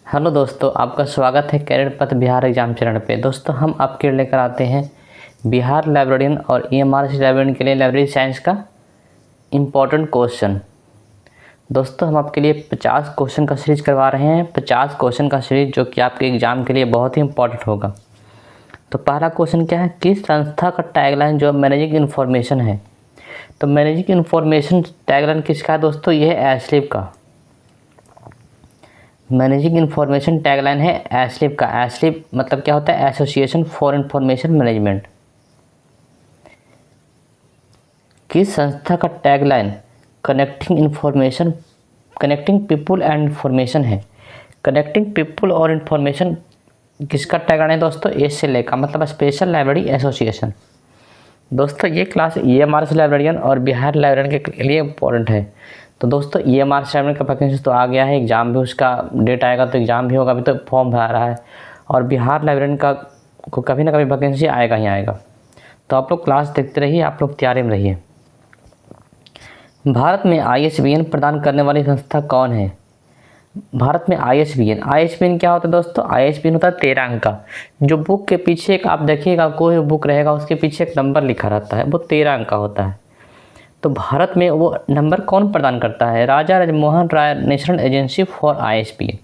Hello दोस्तों, आपका स्वागत है कैरियर पथ बिहार एग्जाम चैनल पे। दोस्तों, हम आपके लिए लेकर आते हैं बिहार लाइब्रेरियन और ईएमआरसी लाइब्रेरियन के लिए लाइब्रेरी साइंस का इम्पोर्टेंट क्वेश्चन। दोस्तों, हम आपके लिए 50 क्वेश्चन का सीरीज करवा रहे हैं। 50 क्वेश्चन का सीरीज जो कि आपके एग्ज़ाम के लिए बहुत ही इंपॉर्टेंट होगा। तो पहला क्वेश्चन क्या है, किस संस्था का टैगलाइन जो मैनेजिंग इन्फॉर्मेशन है। तो मैनेजिंग इन्फॉर्मेशन टैगलाइन किसका है दोस्तों, ये है एस्लिप का। मैनेजिंग इन्फॉर्मेशन टैगलाइन है एस्लिप का। एस्लिप मतलब क्या होता है, एसोसिएशन फॉर इंफॉर्मेशन मैनेजमेंट। किस संस्था का tagline connecting people and information है। कनेक्टिंग पीपुल और इंफॉर्मेशन किसका टैगलाइन है दोस्तों, एसएलए का, मतलब स्पेशल लाइब्रेरी एसोसिएशन। दोस्तों, ये क्लास ईएमआरसी लाइब्रेरियन और बिहार लाइब्रेरियन के लिए इम्पोर्टेंट है। तो दोस्तों, ईएमआरसी लाइब्रेरियन का वैकेंसी तो आ गया है, एग्ज़ाम भी उसका डेट आएगा तो एग्ज़ाम भी होगा, अभी तो फॉर्म भरा रहा है। और बिहार लाइब्रेरियन का को कभी ना कभी वैकेंसी आएगा ही आएगा। तो आप लोग क्लास देखते रहिए, आप लोग तैयारी में रहिए। भारत में आईएसबीएन प्रदान करने वाली संस्था कौन है। भारत में आईएसबीएन क्या होता है दोस्तों, आईएसबीएन होता है 13 अंक का। जो बुक के पीछे एक आप देखिएगा, कोई बुक रहेगा उसके पीछे एक नंबर लिखा रहता है, वो 13 अंक का होता है। तो भारत में वो नंबर कौन प्रदान करता है, राजा राजमोहन राय नेशनल एजेंसी फॉर आईएसबीएन।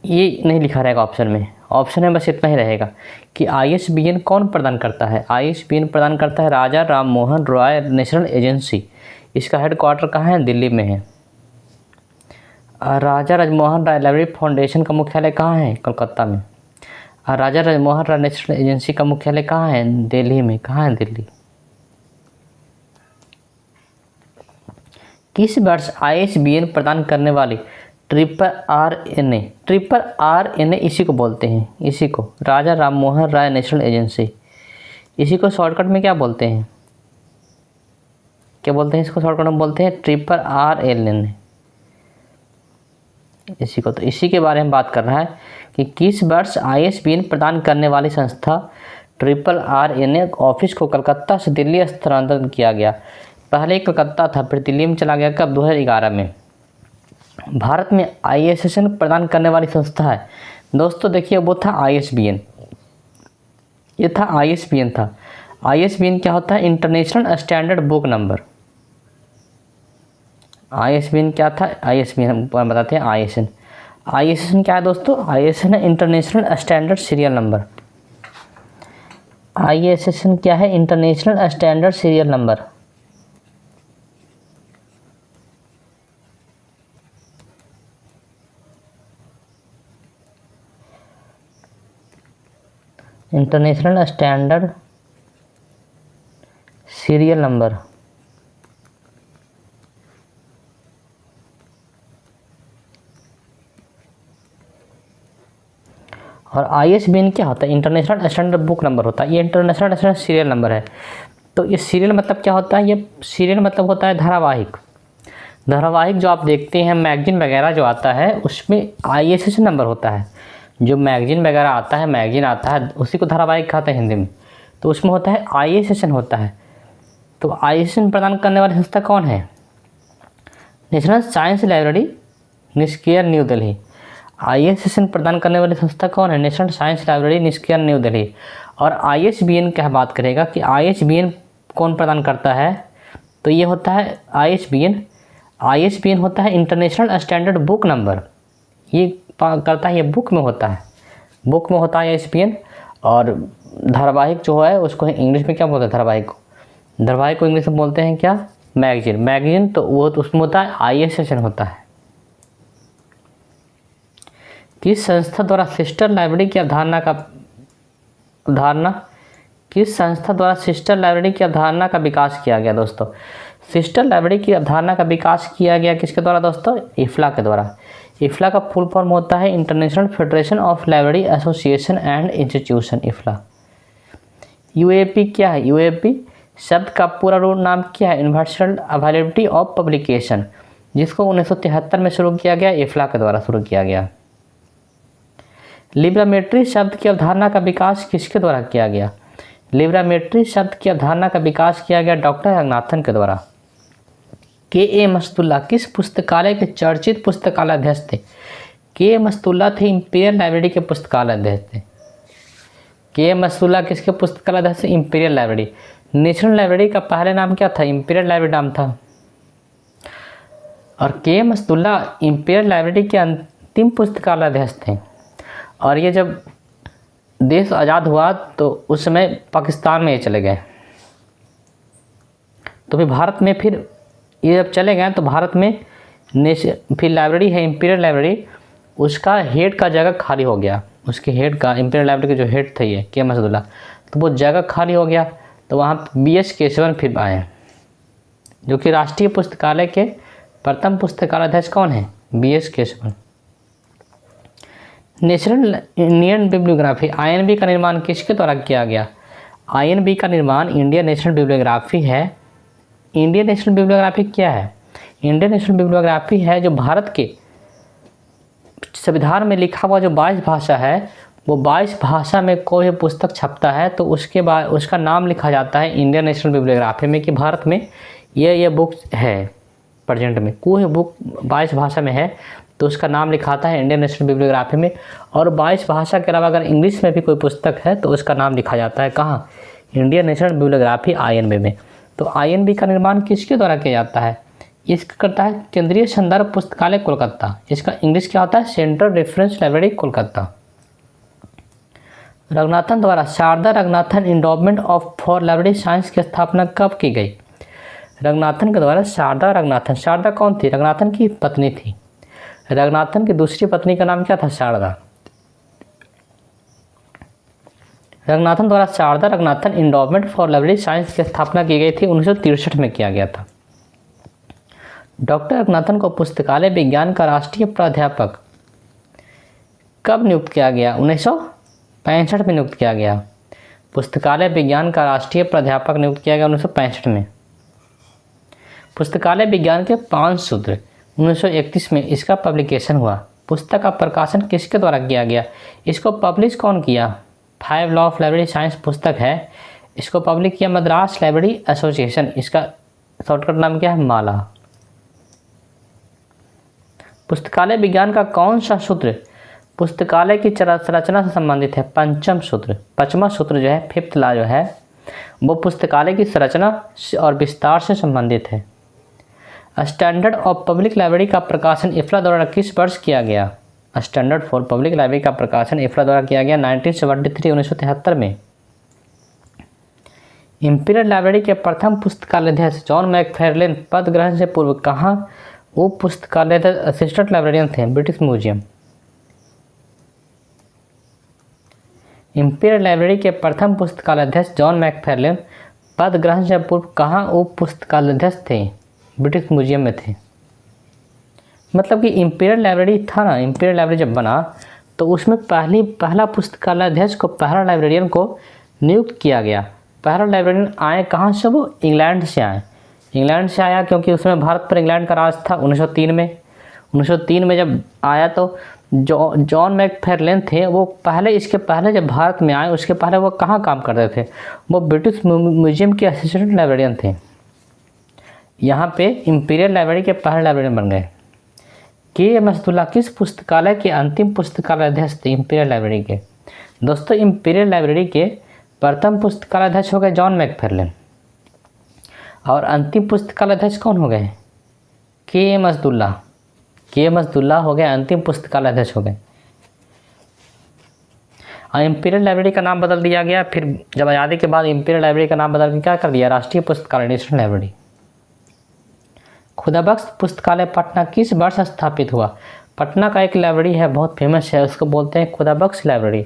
ये नहीं लिखा रहेगा ऑप्शन में, ऑप्शन में बस इतना ही रहेगा कि आईएसबीएन कौन प्रदान करता है। आईएसबीएन प्रदान करता है राजा राममोहन रॉय नेशनल एजेंसी। इसका हेडक्वार्टर कहाँ है, दिल्ली में है। राजा राजमोहन राय लाइब्रेरी फाउंडेशन का मुख्यालय कहाँ है, कोलकाता में। राजा राजमोहन राय नेशनल एजेंसी का मुख्यालय कहाँ है, दिल्ली में। कहाँ है, दिल्ली। किस वर्ष आईएसबीएन प्रदान करने वाली ट्रिपल आर एन ए इसी को बोलते हैं, इसी को राजा राममोहन राय नेशनल एजेंसी। इसी को शॉर्टकट में क्या बोलते हैं, इसको शॉर्टकट में बोलते हैं RRLN इसी को। तो इसी के बारे में बात कर रहा है कि किस वर्ष आईएसबीएन प्रदान करने वाली संस्था RRNA ऑफिस को कलकत्ता से दिल्ली स्थानांतरित किया गया। पहले कलकत्ता था, फिर दिल्ली में चला गया, कब, 2011 में। भारत में आईएसएन प्रदान करने वाली संस्था है दोस्तों, देखिए वो था आईएसबीएन, ये था आईएसबीएन था। आईएसबीएन क्या होता है, international standard book number. ISBN क्या था, आईएसबीएन हम बताते हैं। आईएसएन क्या है दोस्तों, आईएसएन है international standard serial number. ISN क्या है, international standard serial number. International standard serial number. और आईएसबीएन क्या होता है, इंटरनेशनल स्टैंडर्ड बुक नंबर होता है। ये इंटरनेशनल स्टैंडर्ड सीरियल नंबर है। तो ये सीरियल मतलब क्या होता है, ये सीरियल मतलब होता है धारावाहिक जो आप देखते हैं, मैगजीन वगैरह जो आता है उसमें आईएसएन नंबर होता है। जो मैगजीन वगैरह आता है उसी को धारावाहिक कहते हैं हिंदी में। तो उसमें होता है आईएसएन होता है। तो आईएसएन प्रदान करने वाली संस्था कौन है, national science library NISCAIR New Delhi. ISN प्रदान करने वाली संस्था कौन है, national science library NISCAIR New Delhi. और आईएसबीएन क्या बात करेगा कि आईएसबीएन कौन प्रदान करता है, तो ये होता है आईएसबीएन होता है इंटरनेशनल स्टैंडर्ड बुक नंबर। ये करता है, ये बुक में होता है आईएसबीएन। और धारावाहिक जो है उसको इंग्लिश में क्या बोलते हैं, धारावाहिक को इंग्लिश में बोलते हैं क्या, मैगजीन। तो वो तो उसमें होता है आईएसएन होता है। किस संस्था द्वारा सिस्टर लाइब्रेरी की अवधारणा का विकास किया गया दोस्तों। सिस्टर लाइब्रेरी की अवधारणा का विकास किया गया किसके द्वारा दोस्तों, इफ्ला के द्वारा। इफ्ला का फुल फॉर्म होता है international federation of library association and institution, IFLA. UAP क्या है, यूएपी शब्द का पूरा रूप नाम क्या है, यूनिवर्सल अवेलेबिलिटी ऑफ पब्लिकेशन, जिसको 1973 में शुरू किया गया, इफ्ला के द्वारा शुरू किया गया। लिब्रामेट्री शब्द की अवधारणा का विकास किसके द्वारा किया गया, लिब्रामेट्री शब्द की अवधारणा का विकास किया गया डॉक्टर रंगनाथन के द्वारा। के ए मस्तुल्ला किस पुस्तकालय के चर्चित पुस्तकालय अध्यक्ष थे, के मस्तुल्ला थे इंपीरियल लाइब्रेरी के पुस्तकालय अध्यक्ष थे। के मस्तुल्ला किसके पुस्तकालय अध्यक्ष थे? Imperial library. नेशनल लाइब्रेरी का पहले नाम क्या था? इंपीरियल लाइब्रेरी नाम था। और के मस्तुल्ला इंपीरियल लाइब्रेरी के अंतिम पुस्तकालय अध्यक्ष थे। और ये जब देश आज़ाद हुआ तो उस समय पाकिस्तान में ये चले गए, तो फिर भारत में फिर ये जब चले गए तो भारत में फिर लाइब्रेरी है इंपीरियल लाइब्रेरी, उसका हेड का जगह खाली हो गया। उसके हेड का, इंपीरियल लाइब्रेरी के जो हेड थे ये के मस्तुल्ला, तो वो जगह खाली हो गया, तो वहाँ BS केशवन फिर आए, जो कि राष्ट्रीय पुस्तकालय के प्रथम पुस्तकालय अध्यक्ष कौन है? BS Keshavan. National Indian bibliography INB का निर्माण किसके द्वारा किया गया? INB का निर्माण इंडियन नेशनल बिब्लियोग्राफी है। इंडियन नेशनल बिब्लियोग्राफी क्या है? इंडियन नेशनल बिब्लियोग्राफी है जो भारत के संविधान में लिखा हुआ जो 22 भाषा है, वो 22 भाषा में कोई पुस्तक छपता है तो उसके बाद उसका नाम लिखा जाता है इंडियन नेशनल बिब्लियोग्राफी में कि भारत में ये बुक है। प्रेजेंट में कोई बुक 22 भाषा में है तो उसका नाम लिखाता है इंडियन नेशनल बिब्लियोग्राफी में। और 22 भाषा के अलावा अगर इंग्लिश में भी कोई पुस्तक है तो उसका नाम लिखा जाता है कहाँ? इंडियन नेशनल बिब्लियोग्राफी INB में। तो INB का निर्माण किसके द्वारा किया जाता है? इसका करता है केंद्रीय संदर्भ पुस्तकालय कोलकाता। इसका इंग्लिश क्या होता है? Central reference library Kolkata. Ranganathan द्वारा Sharda Ranganathan endowment of for library science की स्थापना कब की गई? रंगनाथन के द्वारा शारदा रंगनाथन, शारदा कौन थी? रंगनाथन की पत्नी थी। रंगनाथन की दूसरी पत्नी का नाम क्या था? शारदा। रंगनाथन द्वारा Sharda Ranganathan endowment for library science की स्थापना की गई थी, 1963 में किया गया था। डॉक्टर रंगनाथन को पुस्तकालय विज्ञान का राष्ट्रीय प्राध्यापक कब नियुक्त किया गया? 1965 में नियुक्त किया गया। पुस्तकालय विज्ञान का राष्ट्रीय प्राध्यापक नियुक्त किया गया 1965 में। पुस्तकालय विज्ञान के 5 सूत्र 1931 में इसका पब्लिकेशन हुआ। पुस्तक का प्रकाशन किसके द्वारा किया गया? इसको पब्लिश कौन किया? 5 लॉ ऑफ लाइब्रेरी साइंस पुस्तक है, इसको पब्लिक किया मद्रास लाइब्रेरी एसोसिएशन। इसका शॉर्टकट नाम क्या है? माला। पुस्तकालय विज्ञान का कौन सा सूत्र पुस्तकालय की संरचना से संबंधित है? पंचम सूत्र। 5वां सूत्र जो है, 5th लॉ जो है, वो पुस्तकालय की संरचना और विस्तार से संबंधित है। स्टैंडर्ड ऑफ पब्लिक लाइब्रेरी का प्रकाशन इफ्ला द्वारा किस वर्ष किया गया? स्टैंडर्ड फॉर पब्लिक लाइब्रेरी का प्रकाशन इफ्ला द्वारा किया गया 1973 में। इंपीरियल लाइब्रेरी के प्रथम पुस्तकालय अध्यक्ष जॉन मैकफार्लेन पद ग्रहण से पूर्व कहाँ वो पुस्तकालय असिस्टेंट लाइब्रेरियन थे? British museum. इंपीरियल लाइब्रेरी के प्रथम पुस्तकालय अध्यक्ष जॉन मैकफार्लेन पद ग्रहण से पूर्व कहाँ वो पुस्तकालय अध्यक्ष थे? ब्रिटिश म्यूजियम में थे। मतलब कि इंपीरियल लाइब्रेरी था ना, इंपीरियल लाइब्रेरी जब बना तो उसमें पहला पुस्तकालय अध्यक्ष को, पहला लाइब्रेरियन को नियुक्त किया गया। पहला लाइब्रेरियन आए कहाँ से? वो इंग्लैंड से आए। इंग्लैंड से आया क्योंकि उसमें भारत पर इंग्लैंड का राज था 1903 में। 1903 में जब आया तो जॉन मैकफार्लेन थे, वो इसके पहले जब भारत में आए उसके पहले वो कहाँ काम करते थे? वो ब्रिटिश म्यूजियम के असिस्टेंट लाइब्रेरियन थे। यहाँ पे इंपीरियल लाइब्रेरी के पहले लाइब्रेरियन बन गए। के मस्तुल्ला किस पुस्तकालय के अंतिम पुस्तकालय अध्यक्ष थे? इंपीरियल लाइब्रेरी के। दोस्तों, इंपीरियल लाइब्रेरी के प्रथम पुस्तकालय अध्यक्ष हो गए जॉन मैकफार्लेन, और अंतिम पुस्तकालय अध्यक्ष कौन हो गए? के मस्तुल्ला। के मस्तुल्ला हो गए अंतिम पुस्तकालय अध्यक्ष हो गए। और इंपीरियल लाइब्रेरी का नाम बदल दिया गया। फिर जब आज़ादी के बाद इंपीरियल लाइब्रेरी का नाम बदल के क्या कर दिया? राष्ट्रीय पुस्तकालय, नेशनल लाइब्रेरी। खुदाबख्श पुस्तकालय पटना किस वर्ष स्थापित हुआ? पटना का एक लाइब्रेरी है, बहुत फेमस है, उसको बोलते हैं खुदाबख्श लाइब्रेरी।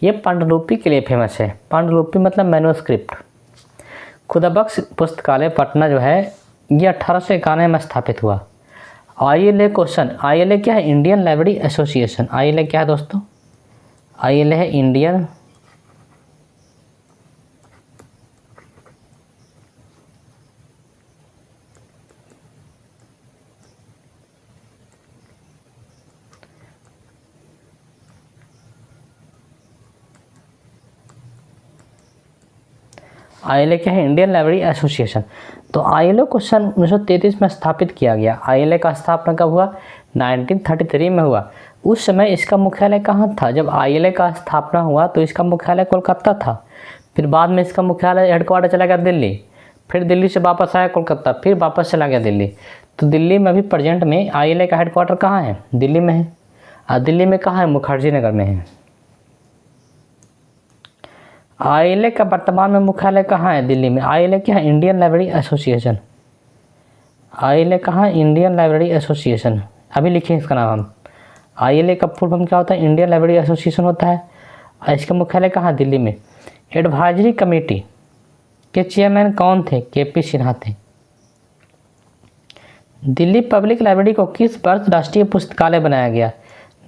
ये पांडुलिपि के लिए फेमस है। पांडुलिपि मतलब मैन्युस्क्रिप्ट। खुदाबख्श पुस्तकालय पटना जो है ये 1891 में स्थापित हुआ। ILA क्वेश्चन, ILA क्या है? Indian library association. ILA क्या है दोस्तों? ILA है इंडियन ILA क्या है? Indian library association. तो ILA को सन 1933 में स्थापित किया गया। ILA का स्थापना कब हुआ? 1933 में हुआ। उस समय इसका मुख्यालय कहाँ था? जब ILA का स्थापना हुआ तो इसका मुख्यालय कोलकाता था। फिर बाद में इसका मुख्यालय हेडक्वार्टर चला गया दिल्ली, फिर दिल्ली से वापस आया कोलकाता, फिर वापस चला गया दिल्ली। तो दिल्ली में अभी प्रेजेंट में ILA का हेडक्वार्टर कहाँ है? दिल्ली में है। और दिल्ली में कहाँ है? मुखर्जी नगर में है। ILA का वर्तमान में मुख्यालय कहाँ है? दिल्ली में। ILA क्या है? Indian library association. ILA कहाँ है? Indian library association. अभी लिखें इसका नाम हम। ILA का फुल फॉर्म क्या होता है? इंडियन लाइब्रेरी एसोसिएशन होता है। और इसका मुख्यालय कहाँ? दिल्ली में। एडवाइजरी कमेटी के चेयरमैन कौन थे? KP सिन्हा थे। दिल्ली पब्लिक लाइब्रेरी को किस वर्ष राष्ट्रीय पुस्तकालय बनाया गया?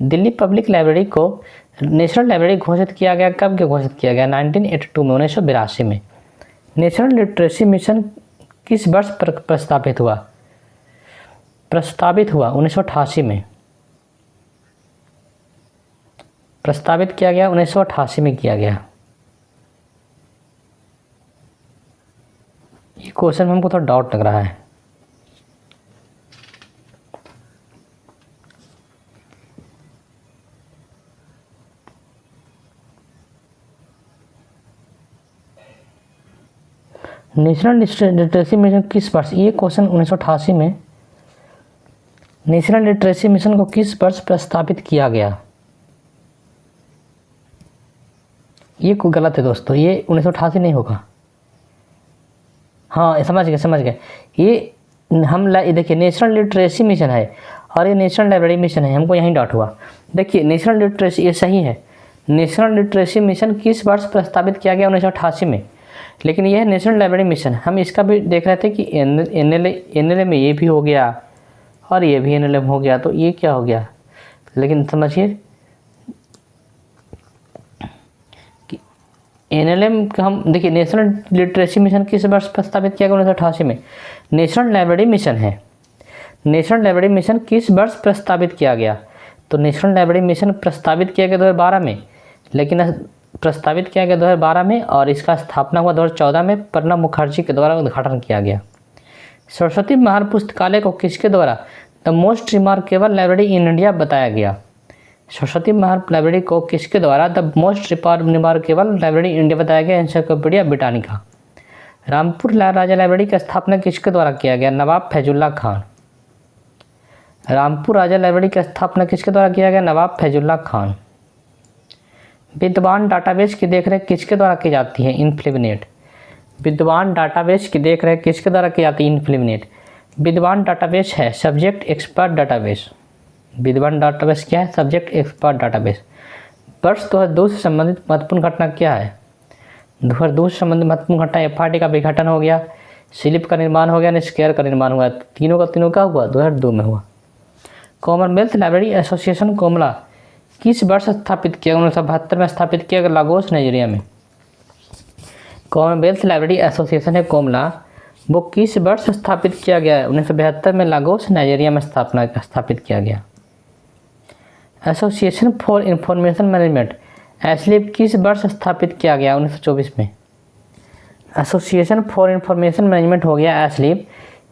दिल्ली पब्लिक लाइब्रेरी को नेशनल लाइब्रेरी घोषित किया गया। कब के घोषित किया गया? 1982 में, 1982 में। नेशनल लिटरेसी मिशन किस वर्ष प्रस्तावित हुआ? 1988 में। प्रस्तावित किया गया 1988 में किया गया। ये क्वेश्चन में हमको थोड़ा डाउट लग रहा है। नेशनल लिटरेसी मिशन किस वर्ष? ये क्वेश्चन 1988 में। नेशनल लिटरेसी मिशन को किस वर्ष प्रस्तावित किया गया? ये कोई गलत है दोस्तों, ये 1988 नहीं होगा। हाँ समझ गए। ये हम देखिए नेशनल लिटरेसी मिशन है और ये नेशनल लाइब्रेरी मिशन है, हमको यहीं डाउट हुआ। देखिए नेशनल लिटरेसी, ये सही है। नेशनल लिटरेसी मिशन किस वर्ष प्रस्तावित किया गया? 1988 में। लेकिन यह नेशनल लाइब्रेरी मिशन, हम इसका भी देख रहे थे कि NLA में ये भी हो गया और ये भी NLA में हो गया, तो ये क्या हो गया? लेकिन समझिए कि NLA का हम देखिए नेशनल लिटरेसी मिशन किस वर्ष प्रस्तावित किया गया? 1988 में। नेशनल लाइब्रेरी मिशन है। नेशनल लाइब्रेरी मिशन किस वर्ष प्रस्तावित किया गया? तो नेशनल लाइब्रेरी मिशन प्रस्तावित किया गया 2012 में, लेकिन प्रस्तावित किया गया 2012 में और इसका स्थापना हुआ 2014 में प्रणब मुखर्जी के द्वारा उद्घाटन किया गया। सरस्वती महार पुस्तकालय को किसके द्वारा the most remarkable library in India बताया गया? सरस्वती महार लाइब्रेरी को किसके द्वारा the most remarkable library India बताया गया? Encyclopaedia Britannica. Rampur Raja library की स्थापना किसके द्वारा किया गया? नवाब फैजुल्ला खान। रामपुर राजा लाइब्रेरी की स्थापना किसके द्वारा किया गया? नवाब फैजुल्ला खान। विद्वान डाटाबेस की देखरेख किसके द्वारा की जाती है? इनफ्लिबनेट। विद्वान डाटाबेस की देखरेख किसके द्वारा की जाती है? इनफ्लिबनेट। विद्वान डाटाबेस है सब्जेक्ट एक्सपर्ट डाटाबेस। विद्वान डाटाबेस क्या है? Subject expert database. वर्ष 2002 से संबंधित महत्वपूर्ण घटना क्या है? 2002 से संबंधित महत्वपूर्ण घटना FRD का विघटन हो गया, स्लिप का निर्माण हो गया, निष्क्रिय का निर्माण हुआ। तीनों का हुआ 2002 में हुआ। कॉमनवेल्थ लाइब्रेरी एसोसिएशन कोमला किस वर्ष स्थापित किया? 1972 में स्थापित किया गया लागोस नाइजीरिया में। कॉमनवेल्थ लाइब्रेरी एसोसिएशन है कोमला, वो किस वर्ष स्थापित किया गया? 1972 में लागोस नाइजीरिया में स्थापित किया गया। एसोसिएशन फॉर इंफॉर्मेशन मैनेजमेंट एसलीप किस वर्ष स्थापित किया गया? 1924 में। एसोसिएशन फॉर इंफॉर्मेशन मैनेजमेंट हो गया एसलीप,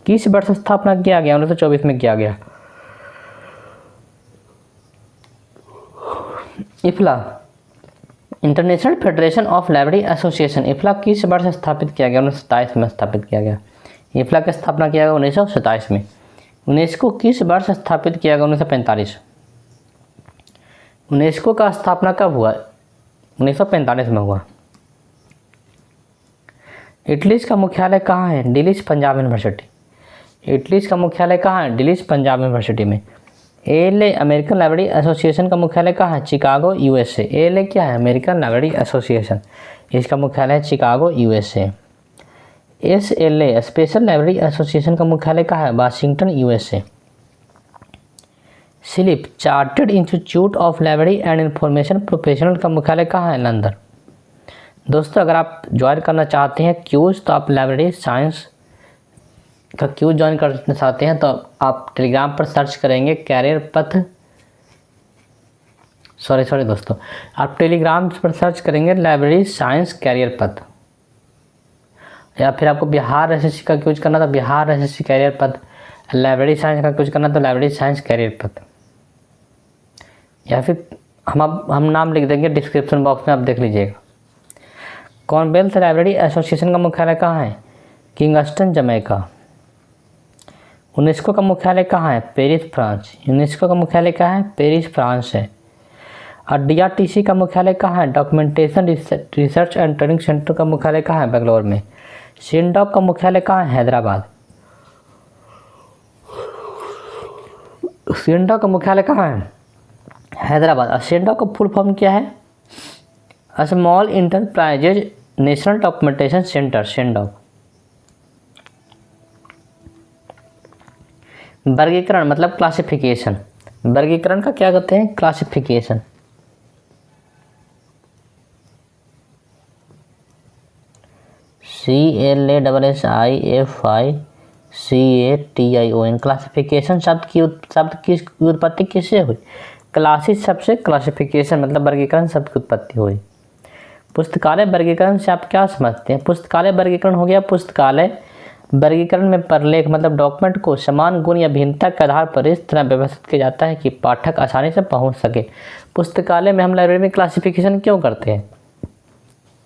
किस वर्ष स्थापना किया गया? 1924 में किया गया। IFLA international federation of library association, IFLA किस वर्ष स्थापित किया गया? 1927 में स्थापित किया गया। इफ्ला की स्थापना किया गया 1927 में। यूनेस्को किस वर्ष स्थापित किया गया? 1945। यूनेस्को का स्थापना कब हुआ? 1945 में हुआ। इटलीज का मुख्यालय कहाँ है? दिल्ली पंजाब यूनिवर्सिटी। इटलीज का मुख्यालय कहाँ है? दिल्ली पंजाब यूनिवर्सिटी में। ALA अमेरिकन लाइब्रेरी एसोसिएशन का मुख्यालय कहाँ है? Chicago USA। ALA क्या है? अमेरिकन लाइब्रेरी एसोसिएशन, इसका मुख्यालय है Chicago USA। SLA special library association का मुख्यालय कहाँ है? Washington USA। Slip chartered institute of library and information professional का मुख्यालय कहाँ है? लंदन। दोस्तों अगर आप ज्वाइन करना चाहते हैं क्यूज, तो आप लाइब्रेरी साइंस का क्यूज ज्वाइन करना चाहते हैं तो आप टेलीग्राम पर सर्च करेंगे कैरियर पथ, सॉरी दोस्तों, आप टेलीग्राम पर सर्च करेंगे लाइब्रेरी साइंस कैरियर पथ, या फिर आपको बिहार SSC का क्यूज करना तो बिहार SSC कैरियर पथ, लाइब्रेरी साइंस का क्यूज करना तो लाइब्रेरी साइंस कैरियर पथ। या फिर हम नाम लिख देंगे डिस्क्रिप्शन बॉक्स में, आप देख लीजिएगा। कॉमनवेल्थ लाइब्रेरी एसोसिएशन का मुख्यालय कहाँ है? Kingston, Jamaica. यूनेस्को का मुख्यालय कहाँ है? Paris, France. यूनेस्को का मुख्यालय कहाँ है? पेरिस, फ्रांस है। और DRTC का मुख्यालय कहाँ है? Documentation research and training centre का मुख्यालय कहाँ है? बेंगलोर में। सिंडॉक का मुख्यालय कहाँ है? हैदराबाद। सिंडॉक का मुख्यालय कहाँ है? हैदराबाद। और सिंडॉक का फुल फॉर्म क्या है? Small enterprises national documentation centre, SENDOC. वर्गीकरण मतलब क्लासिफिकेशन। वर्गीकरण का क्या कहते हैं? क्लासिफिकेशन। CLASSIFICATION। क्लासिफिकेशन शब्द की उत्पत्ति किससे हुई? क्लासिस शब्द से क्लासिफिकेशन मतलब वर्गीकरण शब्द की उत्पत्ति हुई। पुस्तकालय वर्गीकरण से आप क्या समझते हैं? पुस्तकालय वर्गीकरण हो गया, पुस्तकालय वर्गीकरण में प्रलेख मतलब डॉक्यूमेंट को समान गुण या भिन्नता के आधार पर इस तरह व्यवस्थित किया जाता है कि पाठक आसानी से पहुंच सके। पुस्तकालय में हम लाइब्रेरी में क्लासिफिकेशन क्यों करते हैं?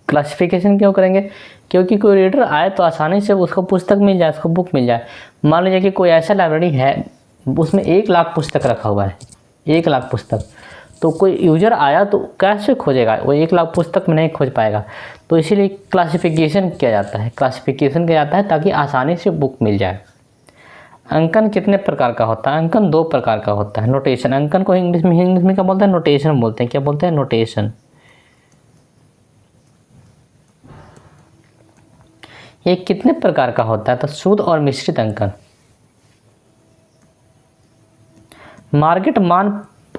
क्लासिफिकेशन क्यों करेंगे? क्योंकि कोई रीडर आए तो आसानी से उसको पुस्तक मिल जाए, उसको बुक मिल जाए। मान लीजिए कि कोई ऐसा लाइब्रेरी है उसमें 1 लाख पुस्तक रखा हुआ है, 1 लाख पुस्तक, तो कोई यूजर आया तो कैसे खोजेगा? वो 1 लाख पुस्तक में नहीं खोज पाएगा। तो इसीलिए क्लासिफिकेशन किया जाता है, क्लासिफिकेशन किया जाता है ताकि आसानी से बुक मिल जाए। अंकन कितने प्रकार का होता है? अंकन 2 प्रकार का होता है। नोटेशन, अंकन को इंग्लिश में क्या बोलते हैं? नोटेशन बोलते हैं। क्या बोलते हैं? नोटेशन। ये कितने प्रकार का होता है? तो शुद्ध और मिश्रित अंकन। मार्केट मान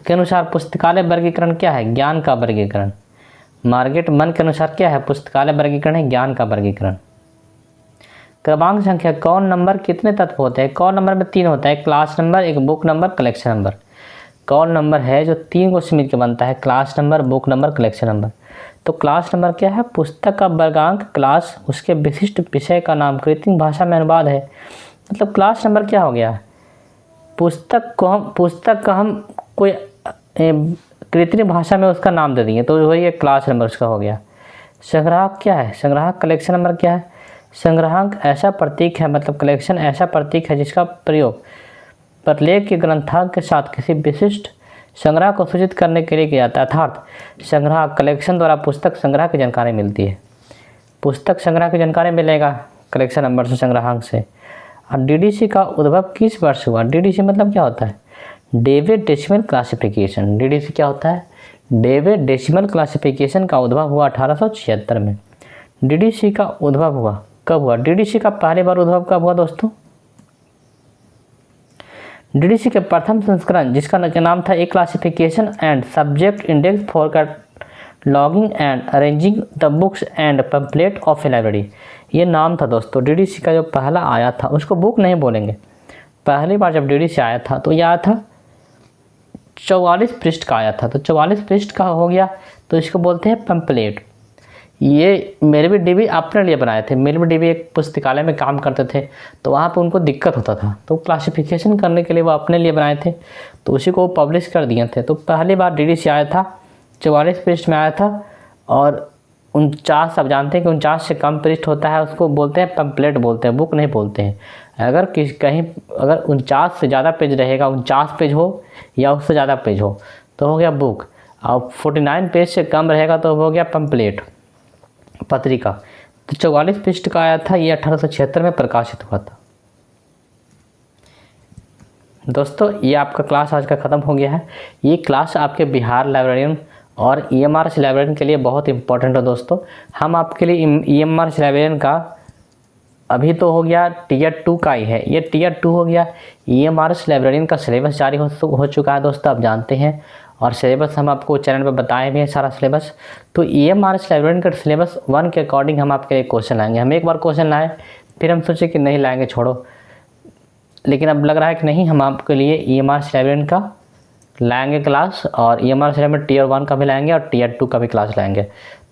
के अनुसार पुस्तकालय वर्गीकरण क्या है? ज्ञान का वर्गीकरण। मार्केट मन के अनुसार क्या है? पुस्तकालय वर्गीकरण है ज्ञान का वर्गीकरण। क्रमांक संख्या, कौन नंबर कितने तत्व होते हैं? कौन नंबर में 3 होता है, क्लास नंबर, एक बुक नंबर, कलेक्शन नंबर। कौन नंबर है जो 3 को से मिलकर बनता है? Class number, book number, collection number. तो क्लास नंबर क्या है? पुस्तक का वर्गांक, क्लास उसके विशिष्ट विषय का नाम, कृत्रिम भाषा में अनुवाद है। मतलब क्लास नंबर क्या हो गया? पुस्तक का हम कोई कृत्रिम भाषा में उसका नाम दे देंगे तो वही एक क्लास नंबर उसका हो गया। संग्राहक क्या है? संग्राहक कलेक्शन नंबर क्या है? संग्राहक ऐसा प्रतीक है, मतलब कलेक्शन ऐसा प्रतीक है जिसका प्रयोग प्रलेख के ग्रंथांक के साथ किसी विशिष्ट संग्रह को सूचित करने के लिए किया जाता है। अर्थात संग्राहक कलेक्शन द्वारा पुस्तक संग्रह की जानकारी मिलती है। पुस्तक संग्रह की जानकारी मिलेगा कलेक्शन नंबर से, संग्राहक से। और DDC का उद्भव किस वर्ष हुआ? DDC मतलब क्या होता है? David decimal classification. DDC क्या होता है? डेविड डेसिमल क्लासिफिकेशन का उद्भव हुआ 1876 में। DDC का उद्भव हुआ कब हुआ? DDC का पहली बार उद्भव कब हुआ दोस्तों? DDC के प्रथम संस्करण जिसका नाम था a classification and subject index for cataloguing and arranging the books and pamphlet of a library, ये नाम था दोस्तों। DDC का जो पहला आया था, उसको बुक नहीं बोलेंगे, पहली बार जब DDC आया था तो यह आया था 44 पृष्ठ का आया था। तो 44 पृष्ठ का हो गया तो इसको बोलते हैं पैम्फलेट। ये मेरे भी DB अपने लिए बनाए थे। मेरे भी DB एक पुस्तकालय में काम करते थे तो वहाँ पे उनको दिक्कत होता था, तो क्लासिफिकेशन करने के लिए वो अपने लिए बनाए थे, तो उसी को पब्लिश कर दिए थे। तो पहली बार DDC आया था, 44 पृष्ठ में आया था। और 49, आप जानते हैं कि 49 से कम पृष्ठ होता है उसको बोलते हैं पैम्फलेट बोलते हैं, बुक नहीं बोलते हैं। अगर कहीं 49 से ज़्यादा पेज रहेगा, 49 पेज हो या उससे ज़्यादा पेज हो तो हो गया बुक, और 49 पेज से कम रहेगा तो हो गया पैम्फलेट, पत्रिका। तो 44 पृष्ठ का आया था, ये 1876 में प्रकाशित हुआ था। दोस्तों ये आपका क्लास आज का ख़त्म हो गया है। ये क्लास आपके बिहार लाइब्रेरियन और EMRS लाइब्रेरियन के लिए बहुत इंपॉर्टेंट है दोस्तों। हम आपके लिए EMRS लाइब्रेरियन का अभी तो हो गया Tier 2 का ही है, ये Tier 2 हो गया। EMRS लाइब्रेरियन का सिलेबस जारी हो चुका है दोस्तों, आप जानते हैं, और सिलेबस हम आपको चैनल पे बताए भी हैं सारा सिलेबस। तो EMRS लाइब्रेरियन का सिलेबस 1 के अकॉर्डिंग हम आपके लिए क्वेश्चन लाएंगे। हम एक बार क्वेश्चन लाए, फिर हम सोचे कि नहीं लाएंगे, छोड़ो, लेकिन अब लग रहा है कि नहीं, हम आपके लिए EMRS लाइब्रेरियन का लाएंगे क्लास, और EMRS लाइब्रेरियन Tier 1 का भी लाएंगे और Tier 2 का भी क्लास लाएंगे।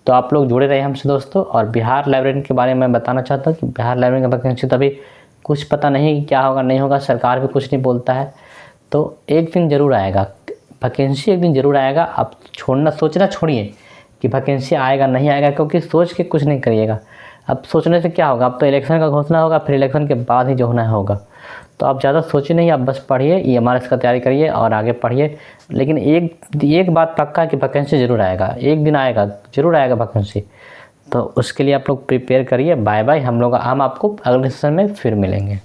तो आप लोग जुड़े रहे हमसे दोस्तों। और बिहार लाइब्रेरियन के बारे में मैं बताना चाहता हूँ कि बिहार लाइब्रेरियन का वैकेंसी तो अभी कुछ पता नहीं क्या होगा नहीं होगा, सरकार भी कुछ नहीं बोलता है। तो एक दिन ज़रूर आएगा, वैकेंसी एक दिन ज़रूर आएगा। आप सोचना छोड़िए कि वैकेंसी आएगा नहीं आएगा, क्योंकि सोच के कुछ नहीं करिएगा। अब सोचने से क्या होगा, अब तो इलेक्शन का घोषणा होगा, फिर इलेक्शन के बाद ही जो होना होगा। तो आप ज़्यादा सोचिए नहीं, आप बस पढ़िए, EMRS का तैयारी करिए और आगे पढ़िए। लेकिन एक बात पक्का है कि वैकेंसी ज़रूर आएगा, एक दिन आएगा, ज़रूर आएगा वैकेंसी। तो उसके लिए आप लोग प्रिपेयर करिए। Bye bye. हम आपको अगले सेशन में फिर मिलेंगे।